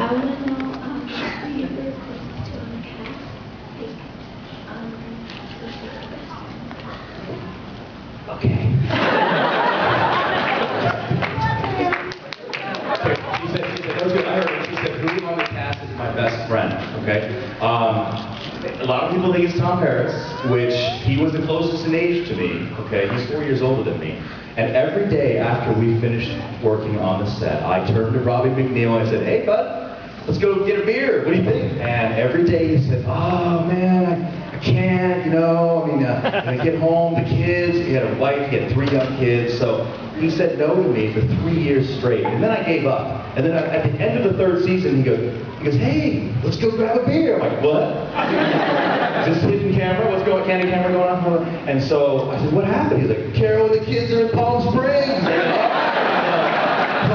I want to know how you were supposed to cast, Okay. She said, that was good. I heard her. She said, who on the cast is my best friend? Okay. A lot of people think it's Tom Harris, which he was the closest in age to me. Okay. He's 4 years older than me. And every day after we finished working on the set, I turned to Robbie McNeil and I said, hey, bud, let's go get a beer. What do you think? And every day he said, oh, man, I can't, you know. I mean, when I get home, the kids, he had a wife, he had 3 young kids. So he said no to me for 3 years straight. And then I gave up. And then at the end of the 3rd season, he goes, hey, let's go grab a beer. I'm like, what? Is this hidden camera? What's going on? Candid camera going on? And so I said, what happened? He's like, Carol, the kids are in Palm Springs.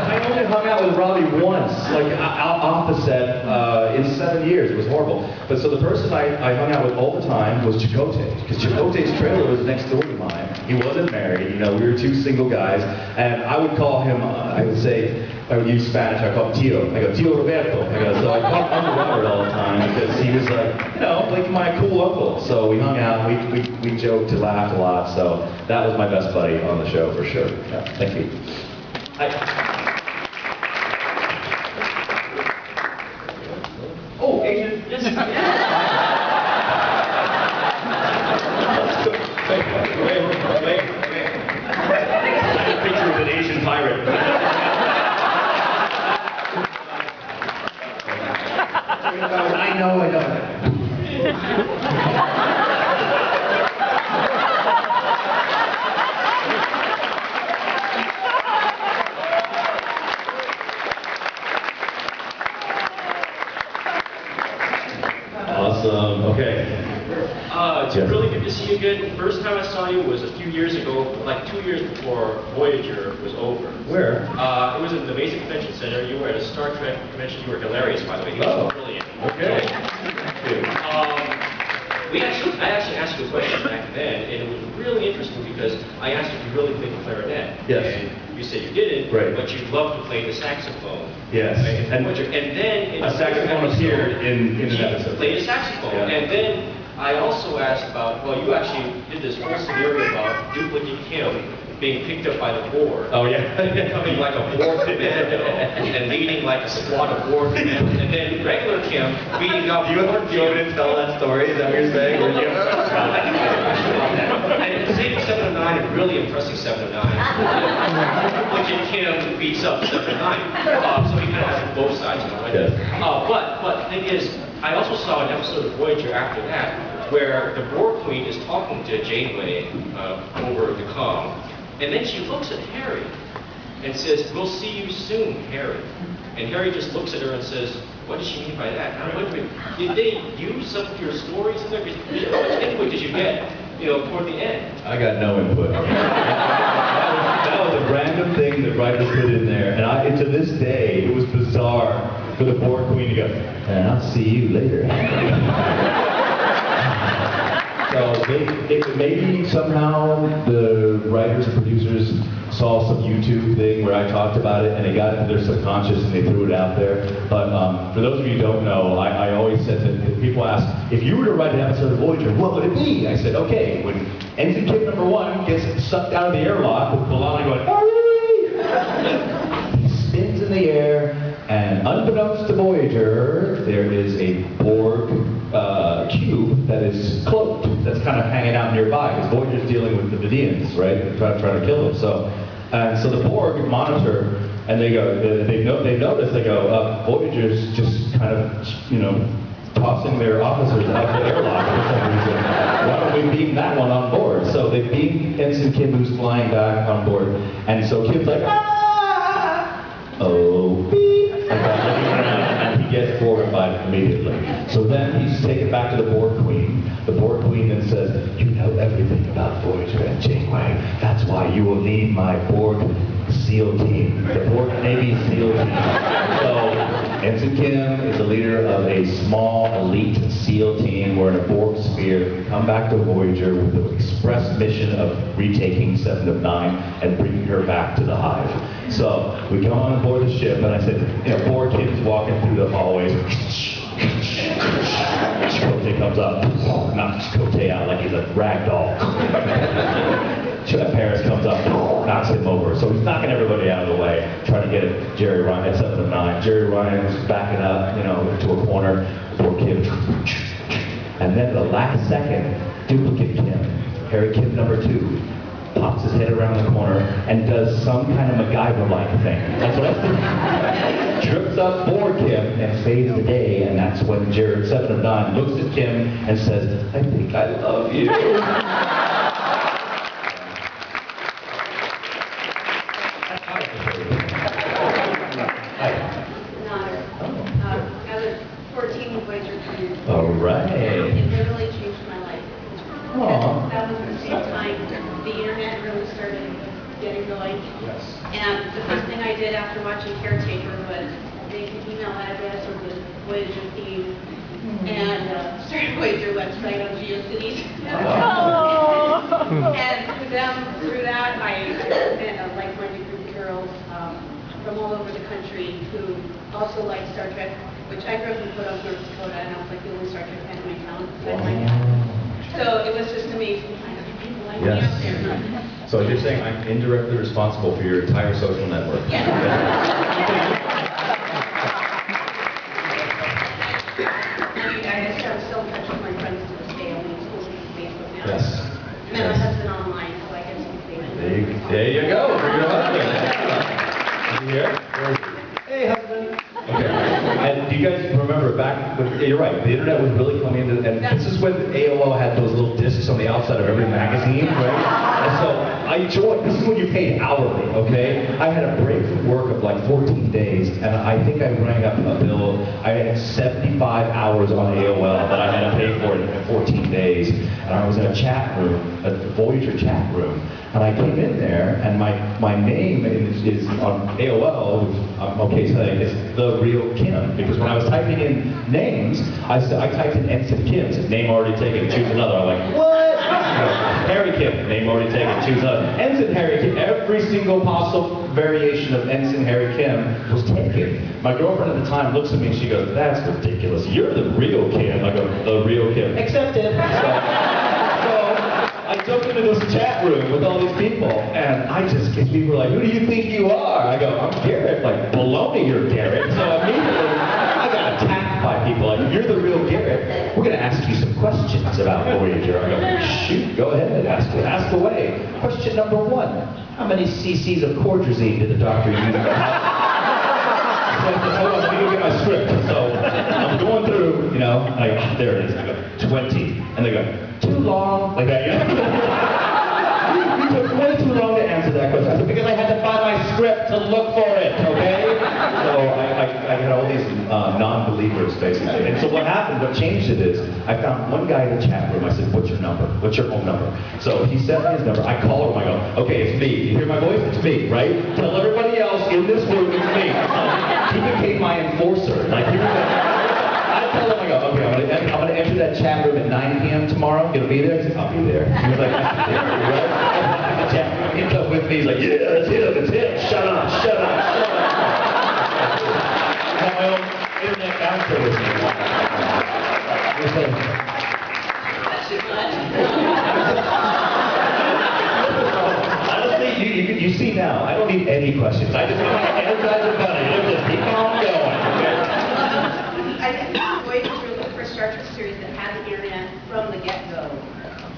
I only hung out with Robbie once, like off the set, in 7 years. It was horrible. But so the person I hung out with all the time was Chakotay, because Chakotay's trailer was next door to mine. He wasn't married, you know, we were 2 single guys, and I would call him, I would use Spanish, I call him Tio. I go, Tio Roberto. So I called him Uncle Robert all the time, because he was like, you know, like my cool uncle. So we hung out, we joked and laughed a lot, so that was my best buddy on the show for sure. Yeah, thank you. Oh, Asian? Yes. Wait. I have a picture of an Asian pirate. I know. Awesome. Okay. It's really good to see you again. The first time I saw you was a few years ago, like 2 years before Voyager was over. Where? It was in the Basic Convention Center. You were at a Star Trek convention. You were hilarious, by the way. You were brilliant. Okay. I actually asked you a question back then, and it was really interesting because I asked if you really played the clarinet. Yes. And you said you didn't, right, but you'd love to play the saxophone. Yes. Right? And then in a saxophone appeared in an episode. Played a saxophone. Yeah. And then I also asked about, well, you actually did this whole scenario about Duplicate Kim being picked up by the board. Oh, yeah. Becoming like a board commando and leading like a squad of board commandos. And then regular Kim beating up board Kim. You didn't tell that story, is that what you're saying? And saving 7 of 9 and really impressing 7 of 9. Duplicate Kim beats up 7 of 9. So he kind of has both sides, you know, right? Yes. But the thing is, I also saw an episode of Voyager after that where the Borg Queen is talking to Janeway over the comm. And then she looks at Harry and says, we'll see you soon, Harry. And Harry just looks at her and says, what does she mean by that? And I'm wondering, did they use some of your stories in there? How much input did you get, you know, toward the end? I got no input. That was a random thing that writers put in there. And to this day, it was bizarre for the Borg Queen to go, and I'll see you later. So maybe somehow the writers and producers saw some YouTube thing where I talked about it and it got into their subconscious and they threw it out there. But for those of you who don't know, I always said that people ask, if you were to write an episode of Voyager, what would it be? I said, okay, when Ensign Kim #1 gets sucked out of the airlock with B'Elanna going, hurry! He spins in the air, and unbeknownst to Voyager, there is a Borg cube that is cloaked, that's kind of hanging out nearby, because Voyager's dealing with the Vidians, right? They're trying to kill them. So the Borg monitor, and they go, they notice, they go, Voyager's just kind of, you know, tossing their officers out of the airlock for some reason. Why don't we beam that one on board? So they beam Ensign Kim, who's flying back on board, and so Kim's like, ah! Oh, beep! And he gets horrified immediately. So then he's taken back to the Borg Queen. The Borg Queen then says, you know everything about Voyager and Janeway. That's why you will lead my Borg SEAL team, the Borg Navy SEAL team. So Ensign Kim is the leader of a small elite SEAL team. We're in a Borg sphere. We come back to Voyager with the express mission of retaking 7 of 9 and bringing her back to the hive. So we come on board the ship, and I said, you know, Borg Kim is walking through the hallways. Chakotay comes up, knocks Chakotay out like he's a rag doll. Paris comes up, knocks him over. So he's knocking everybody out of the way, trying to get at Jerry Ryan at 7 of 9. Jerry Ryan's backing up, you know, to a corner. Poor Kim. And then at the last second, duplicate Kim, Harry Kim number 2, pops his head around the corner and does some kind of MacGyver-like thing. That's what I think. Trips up Borg Kim and saves the day, and that's when Jared 7 of 9 looks at Kim and says, "I think I love you." I was 14 when Voyager premiered. All right. It literally changed my life. Aw. That was the same time the internet really started getting going. Yes. And the first thing I did after watching Caretaker was make an email address with the Voyager theme and started a Voyager website on GeoCities. And through that, I met a like-minded group of girls from all over the country who also like Star Trek, which I grew up in North Dakota, and I was like the only Star Trek fan in my town. So it was just amazing to find other people like me out there. Yes. So you're saying I'm indirectly responsible for your entire social network? Yes. I still have in touch with my friends to this day. I mean, schools use Facebook now. Yes. I met my husband online, so I get some famous. There you go. For your husband. Is he here? Where is he? Hey, husband. Okay. And do you guys remember back when, you're right, the internet was really coming into, and this is when AOL had those little discs on the outside of every magazine, right? And so I joined, this is when you paid hourly, okay? I had a break from work of like 14 days, and I think I rang up a bill. I had 75 hours on AOL that I had to pay for in 14 days. And I was in a chat room, a Voyager chat room, and I came in there, and my name is on AOL, which I'm okay saying, is The Real Kim, because when I was typing in names, I typed in Ensign Kim, said name already taken, choose another. I'm like, what? Harry Kim, name already taken, choose another. Ensign Harry Kim, every single possible variation of Ensign Harry Kim was taken. My girlfriend at the time looks at me and she goes, "That's ridiculous. You're the real Kim." I go, "The real Kim." Accepted. So I jumped into this chat room with all these people, and people were like, "Who do you think you are?" I go, "I'm Garret." Like, baloney, you're Garret. So immediately, I got attacked by people like, "You're the real Garret. We're going to ask you some questions about Voyager." I go, "Shoot, go ahead, ask away." Question number 1, how many cc's of Cordrazine did the doctor use? Hold on, let me go get my script. So I'm going through, you know, like, there it is. I go, 20. And they go, "Too long," like that, you know? You took way too long to answer that question. I said, because I had to find my script to look for it, okay? So I had all these non-believers, basically. And so what happened, what changed it is, I found one guy in the chat room. I said, "What's your number? What's your home number?" So he sent me his number. I call him. I go, "Okay, it's me. You hear my voice? It's me, right? Tell everybody else in this room it's me." He became my enforcer. Like, he was I tell him, I go, "Okay, I'm gonna enter that chat room at 9 p.m. tomorrow. You'll be there?" He said, "I'll be there." He was like, "Right?" The chat room ends up with me. He's like, "Yeah, it's him. Shut up, shut up, shut up." I have my own internet bouncer with me. Honestly, you see now, I don't need any questions. I just want to energize the bunny. Let's just keep on going. Okay? I think Voyager was really the first Star Trek series that had the internet from the get-go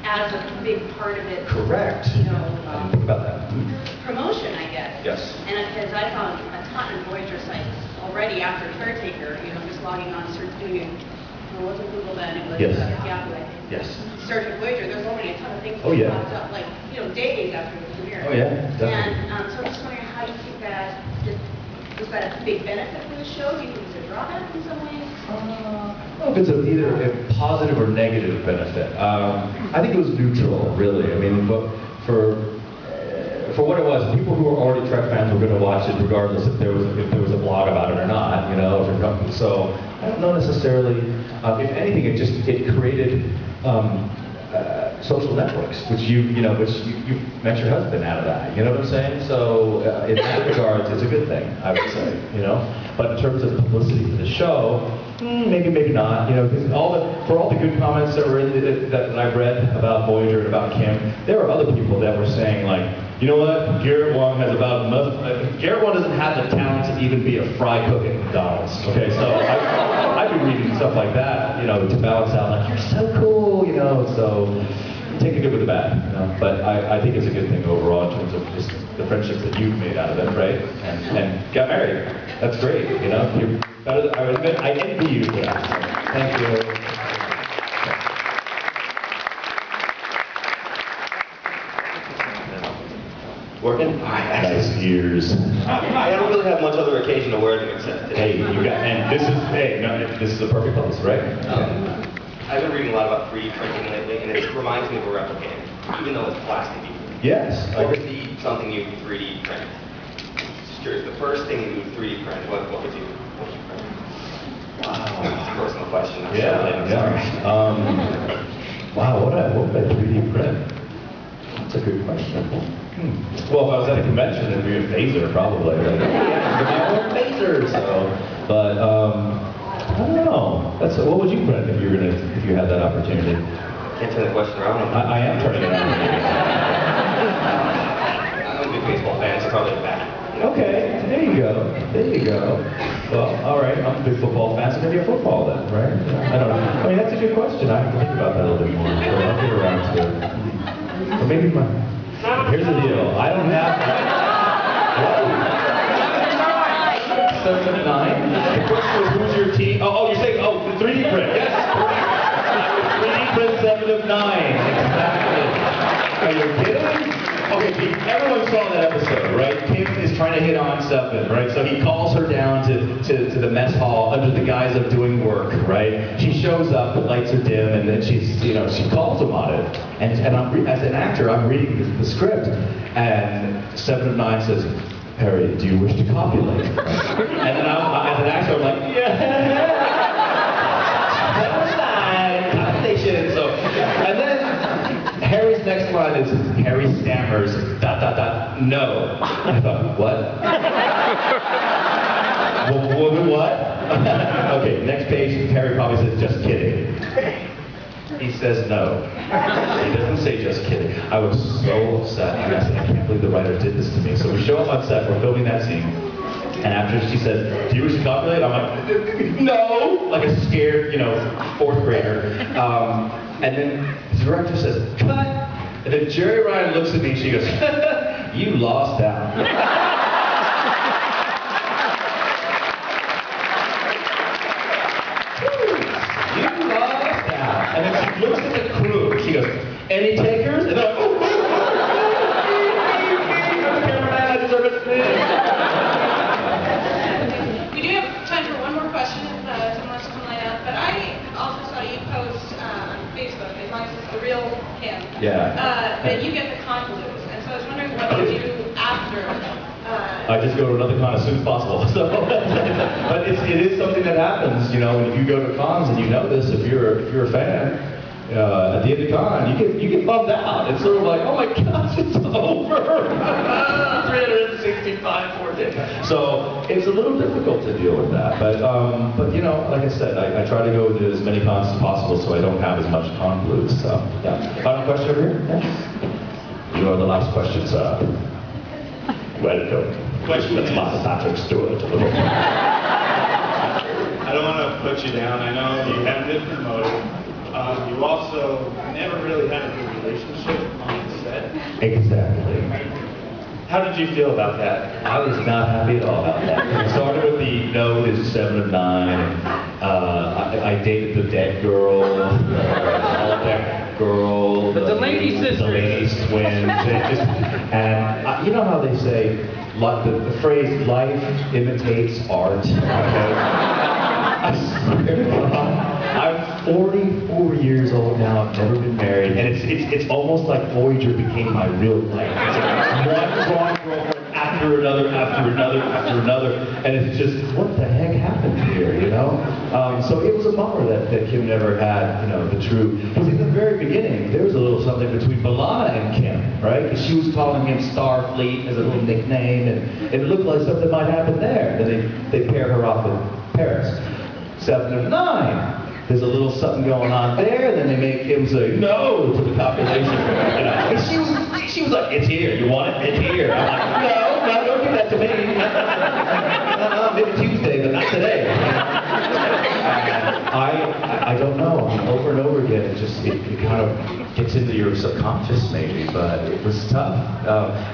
as a big part of it. Correct. You know, I didn't think about that. promotion, I guess. Yes. And because I found a ton of Voyager sites already after Caretaker, you know, just logging on, doing it. It wasn't Google then, it was Yes. Yahoo, I think. Yes. Search for Voyager, there's already a ton of things Oh, that yeah. popped up, like, you know, days after the premiere. Oh, yeah, definitely. And so I'm just wondering how you think that, was that a big benefit for the show? Do you think it was a drawback in some ways? I don't know if it's either a positive or negative benefit. I think it was neutral, really. I mean, but for what it was, people who were already Trek fans were going to watch it regardless if there was a blog about it or not. You know, if not necessarily. If anything, it created social networks, which you met your husband out of that. You know what I'm saying? So in that regard, it's a good thing, I would say. But in terms of publicity for the show, maybe not. Because for all the good comments that were that I've read about Voyager and about Kim, there were other people that were saying like, you know what? Garret Wang has Garret Wang doesn't have the talent to even be a fry cook at McDonald's. Okay, so I've been reading stuff like that, to balance out like, you're so cool, so take the good with the bad, But I think it's a good thing overall in terms of just the friendships that you've made out of it, right? And got married. That's great, You're better than, I envy you for that. So, thank you. Working? Nice ears. I don't really have much other occasion to wear them except today. And this is a perfect place, right? I've been reading a lot about 3D printing lately, and it reminds me of a replicator, even though it's plastic. Yes. What would be something you 3D print? Just curious, the first thing you would 3D print, what would you print? Wow. It's a personal question. I'm sorry. Wow, what would I 3D print? That's a good question. Well, if I was at a convention, it'd be a phaser, probably. Right? Yeah, phaser. But I don't know. What would you print if you had that opportunity? Can't turn the question around. I am turning it around. I'm a big baseball fan, so probably a bat. Okay, there you go. Well, all right, I'm a big football fan, so maybe a football then, right? I don't know. I mean, that's a good question. I have to think about that a little bit more. So I'll get around to it. Or maybe here's the deal. I don't have. What? 7 of 9? The question was, who's your team? Oh, you're saying, the 3D print. Yes. I would 3D print 7 of 9. Exactly. Are you kidding? Okay, everyone saw that episode, right? Kim is trying to hit on 7, right? So he calls her down to the mess hall under the guise of doing work, right? She shows up, the lights are dim, and then she calls him on it. And as an actor, I'm reading the script, and 7 of 9 says, Harry, do you wish to copulate? And then as an actor, I'm like, yeah! 7 of 9, copulation. So, and then Harry's next line is, Harry stammers, ... no. I thought, what? What? Okay, next page, Harry probably says, just kidding. He says no. He doesn't say just kidding. I was so upset. I said, I can't believe the writer did this to me. So we show up on set, we're filming that scene. And after she says, do you wish to copulate? I'm like, no! Like a scared, 4th grader. And then the director says, cut! And then Jerry Ryan looks at me and she goes, you lost out. And then she looks at the crew, she goes, any takers? And they're like, oh, cameraman, I deserve it. We do have time for one more question if someone wants to come line up. But I also saw you post on Facebook, as long as it's the real Kim, that you get the con blues. And so I was wondering what you do after. I just go to another con as soon as possible. So, but it is something that happens, when you go to cons and you know this, if you're a fan, at the end of the con, you get bummed out. It's sort of like, oh my gosh, it's over. 365 more days. So it's a little difficult to deal with that. But like I said, I try to go to as many cons as possible so I don't have as much con blues. So yeah. Final question over here? Yes. You are the last question, sir. Welcome. That's Martha Patrick Stewart. I don't want to put you down. I know you haven't been promoted. You also never really had a good relationship on the set. Exactly. How did you feel about that? I was not happy at all about that. It started with the no is 7 of 9. I dated the dead girl, the holodeck girl, the lady sisters, the lady twins, and you know how they say, the phrase "life imitates art." Okay? I swear to God, I'm 44 years old now. I've never been married, and it's almost like Voyager became my real life. It's like one drawing girlfriend after after another, after another, after another, and it's just, what the heck happened here, you know? So it was a bummer that Kim never had, you know, the true, because in the very beginning, there was a little something between Milana and Kim, right? Because she was calling him Starfleet as a little nickname, and it looked like something might happen there. Then they paired her off with Paris. 7 and 9. There's a little something going on there, then they make him say no to the copulation. You know? And she was like, it's here, you want it? It's here. I'm like, no, don't give that to me. Maybe Tuesday, but not today. I don't know. I mean, over and over again, it kind of gets into your subconscious maybe, but it was tough.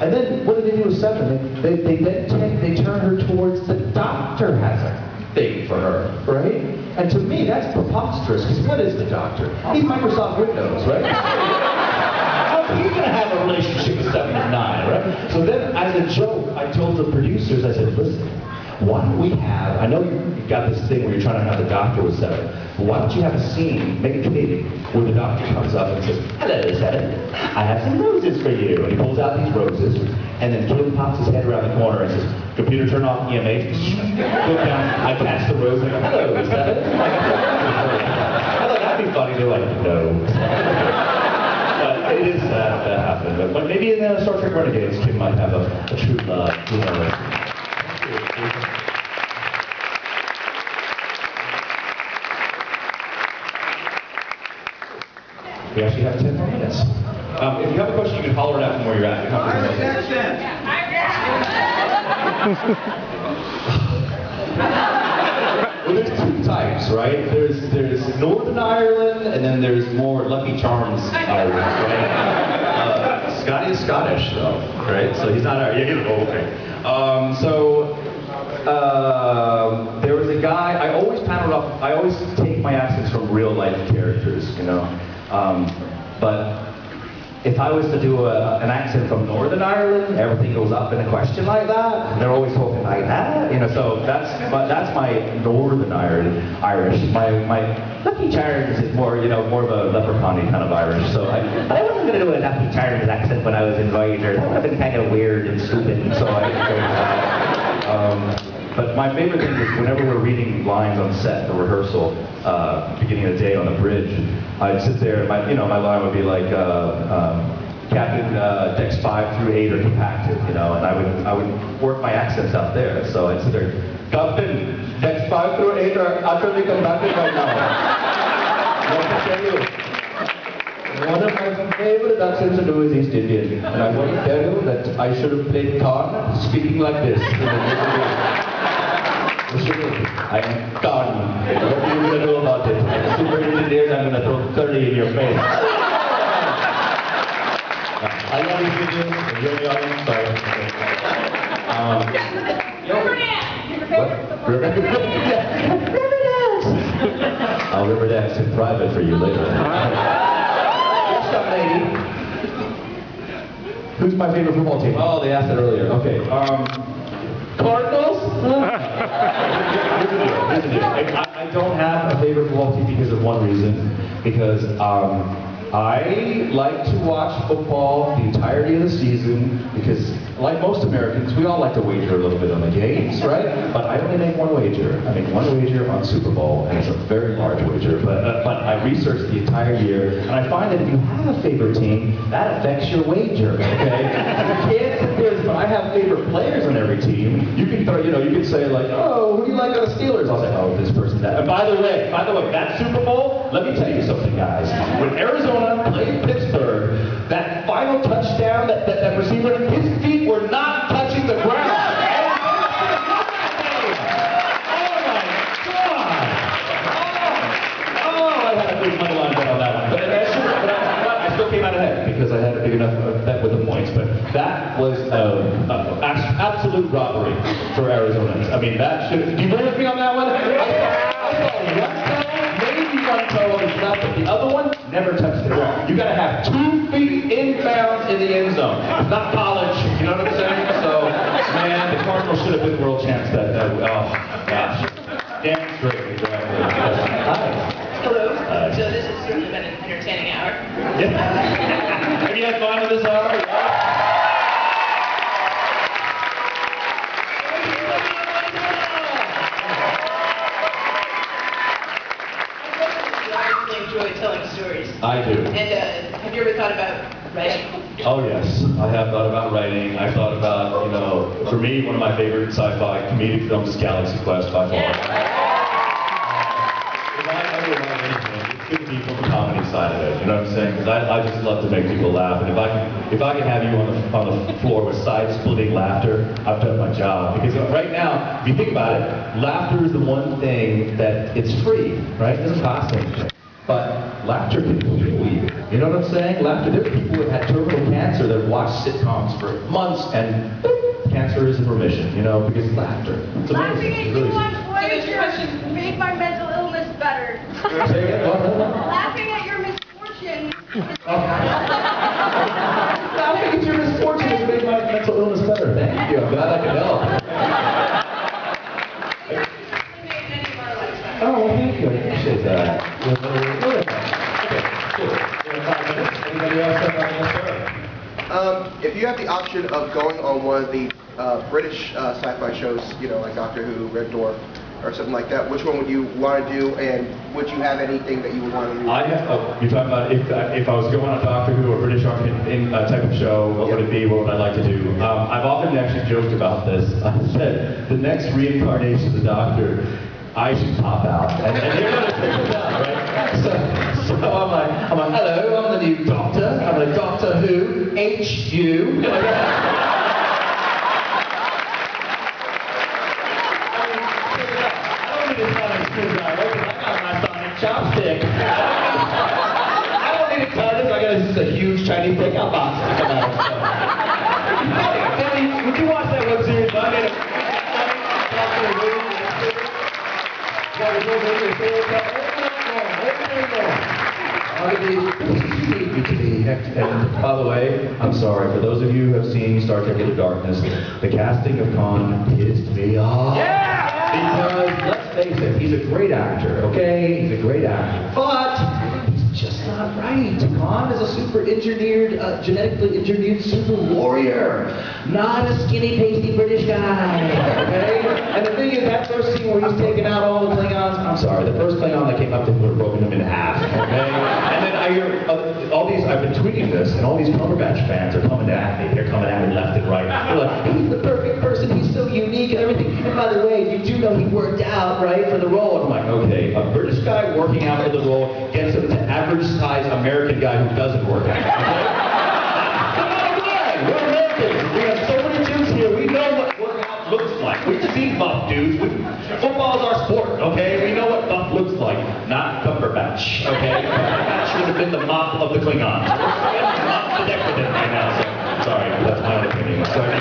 And then what did they do with 7? They turn her towards the doctor has a thing for her, right? And to me, that's preposterous, because what is the doctor? He's Microsoft Windows, right? How are you going to have a relationship with 7 and 9, right? So then, as a joke, I told the producers, I said, listen, why don't we have, I know you've got this thing where you're trying to have the doctor with 7, but why don't you have a scene, make it kidding, where the doctor comes up and says, hello, 7, I have some roses for you. And he pulls out these roses, and then Kim pops his head around the corner and says, computer, turn off EMH. Look down, I catch the rose, and I go, hello, 7. I thought that'd be funny. They're like, no. But it is sad that happened. But maybe in Star Trek Renegades, Kim might have a true love. Who knows? We actually have 10 more minutes. If you have a question, you can holler it out from where you're at. Well, there's 2 types, right? There's Northern Ireland, and then there's more Lucky Charms Irish, right? Scotty is Scottish, though, right? So he's not Irish. Yeah, okay. There was a guy, I always take my accents from real life characters, you know? But if I was to do an accent from Northern Ireland, everything goes up in a question like that. And they're always talking like that, you know. So that's my Northern Irish. My Lucky Charms is more, you know, more of a leprechaun-y kind of Irish. So I wasn't going to do a Lucky Charms accent when I was in Voyager. That would have been kind of weird and stupid. And so I didn't go with that. But my favorite thing is whenever we're reading lines on set for rehearsal, beginning of the day on the bridge, I'd sit there, my line would be like, Captain, decks 5 through 8 are compacted, you know, and I would work my accents out there. So I'd sit there, Captain, decks 5 through 8 are utterly compacted right now. What to tell you? One of my favorite accents to do is East Indian, and I want to tell you that I should have played Khan speaking like this. I am Khan. What are you going to do about it? I'm super engineered, I'm going to throw curry in your face. I love you, you're the audience, sorry. Riverdance! I'll Riverdance in private for you later. Yes, young lady. Who's my favorite football team? Oh, they asked that earlier. Okay. Cardinals? I don't have a favorite football team because of one reason. Because I like to watch football the entirety of the season because, like most Americans, we all like to wager a little bit on the games, right? But I only make one wager. I make one wager on Super Bowl, and it's a very large wager. But I research the entire year, and I find that if you have a favorite team, that affects your wager. Okay? You can't sit there, but I have favorite players on every team. You can throw, you can say like, oh, who do you like on the Steelers? I'll say, oh, this person, that. And by the way, that Super Bowl, let me tell you something, guys. When Arizona played Pittsburgh, that final touchdown, that receiver, his feet were not touching the ground. Oh my God! Oh, I had a big money line bet on that one. But I still came out ahead because I had a big enough bet with the points. But that was absolute robbery for Arizona. I mean, that should. Do you agree with me on that one? I saw one toe, maybe one toe on his left, but the other one never touched the ground. You got to have 2 feet inbounds in the end zone. It's not college, you know what I'm saying? So, man, the Cardinals should have been world champs that oh, gosh. Damn straight. Hi. Hello. So this has certainly been an entertaining hour. Yeah. Have you had fun with this hour? I do. And have you ever thought about writing? Oh yes, I have thought about writing. I thought about, you know, for me, one of my favorite sci-fi comedic films is Galaxy Quest by far. If I ever write anything, it's going to be from the comedy side of it. You know what I'm saying? Because I just love to make people laugh, and if I can have you on the floor with side-splitting laughter, I've done my job. Because right now, if you think about it, laughter is the one thing that it's free, right? It doesn't cost anything. But laughter can heal you. You know what I'm saying? Laughter, there are people who have had terminal cancer that have watched sitcoms for months and boop, cancer is in remission, you know, because laughter. It's amazing. Laughing at It's you really on Voyager made my mental illness better. Say again? What? Laughing at your misfortune. Laughing at your misfortune has made my mental illness better. Thank you. I'm glad I could help. Oh, well, thank you. I appreciate that. Okay, cool. We have 5 minutes. Anybody else have anything else to say? If you have the option of going on one of the British sci-fi shows, you know, like Doctor Who, Red Dwarf, or something like that, which one would you want to do, and would you have anything that you would want to do? You're talking about if I was going on a Doctor Who or British type of show, what would it be? What would I like to do? I've often actually joked about this. I said, the next reincarnation of the Doctor, I should pop out, and they're going to figure it out, right? So I'm like, hello, I'm the new Doctor. I'm a Doctor Who, H.U. I don't need a sonic screwdriver because I got my sonic chopstick. I don't need a TARDIS. I got just a huge Chinese takeout box to come out of. Would you watch that web series? I made a Doctor Who. And by the way, I'm sorry, for those of you who have seen Star Trek Into Darkness, the casting of Khan pissed me off. Because, let's face it, he's a great actor, okay? He's a great actor. But he's just not right. Khan is a super engineered, genetically engineered super warrior. Not a skinny, pasty British guy, okay? And the thing is, that first scene where he's taking out all the Klingons, I'm sorry, the first Klingon that came up to him would have broken him in half, okay? And then I hear all these, I've been tweeting this, and all these Cumberbatch fans are coming at me. They're coming at me left and right. They're like, he's the perfect person, he's so unique and everything. And by the way, you do know he worked out, right, for the role. I'm like, okay, a British guy working out for the role gets him to average-sized American guy who doesn't work out, okay? We're Americans. We have so many Jews here. We know what working out looks like. We've seen buff dudes. Football is our sport, okay? We know what buff looks like. Not Cumberbatch, okay? Cumberbatch should have been the mop of the Klingons. Mop the decadent right now, so sorry, that's my own opinion. Sorry.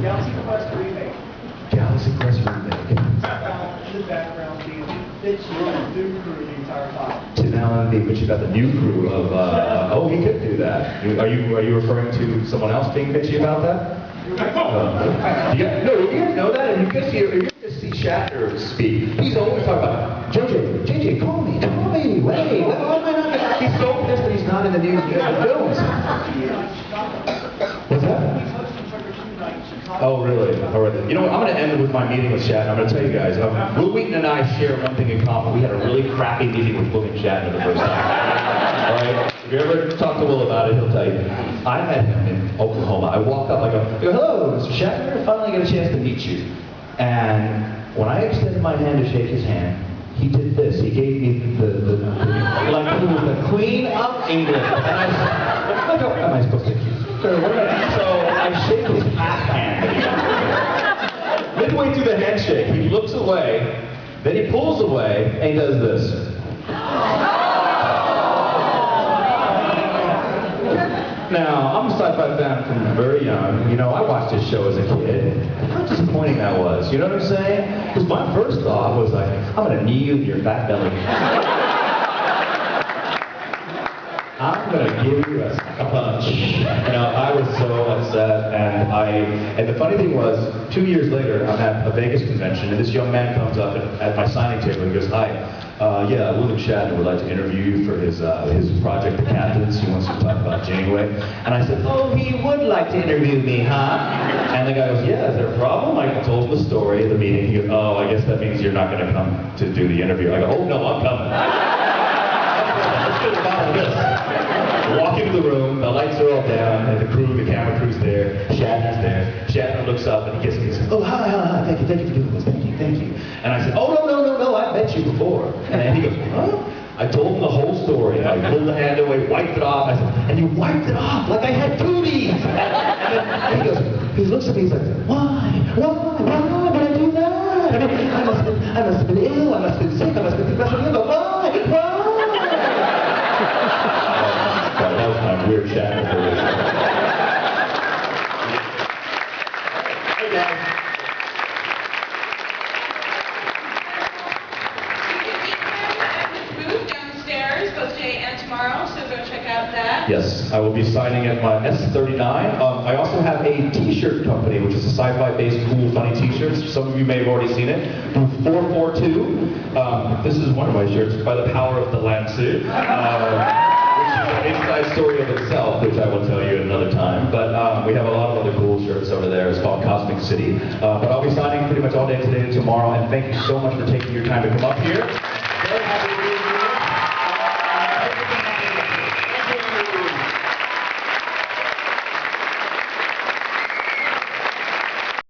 Galaxy Quest remake. Galaxy Quest remake. In the background, the fits your new crew the entire time. Tim Allen, but you got the new crew of. Oh, he could do that. Are you referring to someone else being bitchy about that? No, you guys know that, and you guys see Shatner speak. He's always talking about JJ, call me, wait, why am I not? He's so pissed that he's not in the new films. What's that? Oh, really? All right. You know what? I'm going to end with my meeting with Shatner. I'm going to tell you guys. Will Wheaton and I share one thing in common. We had a really crappy meeting with William Shatner the first time. All right? If you ever talk to Will about it, he'll tell you. I met him in Oklahoma. I walked up, I go, hello, Mr. Shatner. I finally got a chance to meet you. And when I extended my hand to shake his hand, he did this. He gave me like he was the Queen of England. And I was like, what am I supposed to do? So I shake his half hand. Midway through the handshake, he looks away, then he pulls away, and he does this. Now, I'm a sci-fi fan from very young. You know, I watched this show as a kid. How disappointing that was. You know what I'm saying? Because my first thought was like, I'm going to knee you in your fat belly. I'm going to give you a punch. You know, I was so upset. And the funny thing was, 2 years later, I'm at a Vegas convention, and this young man comes up at my signing table and goes, "Hi, yeah, William Shatner would like to interview you for his project, The Captains. He wants to talk about Janeway." And I said, "Oh, he would like to interview me, huh?" And the guy goes, "Yeah, is there a problem?" I told him the story of the meeting. He goes, "Oh, I guess that means you're not going to come to do the interview." I go, "Oh, no, I'm coming." Let's get about this. Walk into the room, the lights are all down, and the camera crew's there, Shatner's there. Shatner looks up and he gets me and says, "Oh, hi, thank you for doing this, thank you. And I said, "Oh, no, I've met you before." And then he goes, "Huh?" I told him the whole story. I pulled the hand away, wiped it off. I said, "And you wiped it off like I had cooties." And he looks at me, he's like, why would I do that? I mean, I must have been ill, I must have been sick, I must have been depressed. Why? That was my weird Shatner version. Hey guys. You can meet him at his booth downstairs, both today and tomorrow, so go check out that. Yes, I will be signing at my S39. I also have a t-shirt company, which is a sci-fi-based, cool, funny t-shirts. Some of you may have already seen it. Booth 442. This is one of my shirts, By the Power of the Lancer. Which is an inside story of itself, which I will tell you another time. But we have a lot of other cool shirts over there. It's called Cosmic City. But I'll be signing pretty much all day today and tomorrow. And thank you so much for taking your time to come up here. Very happy to be here.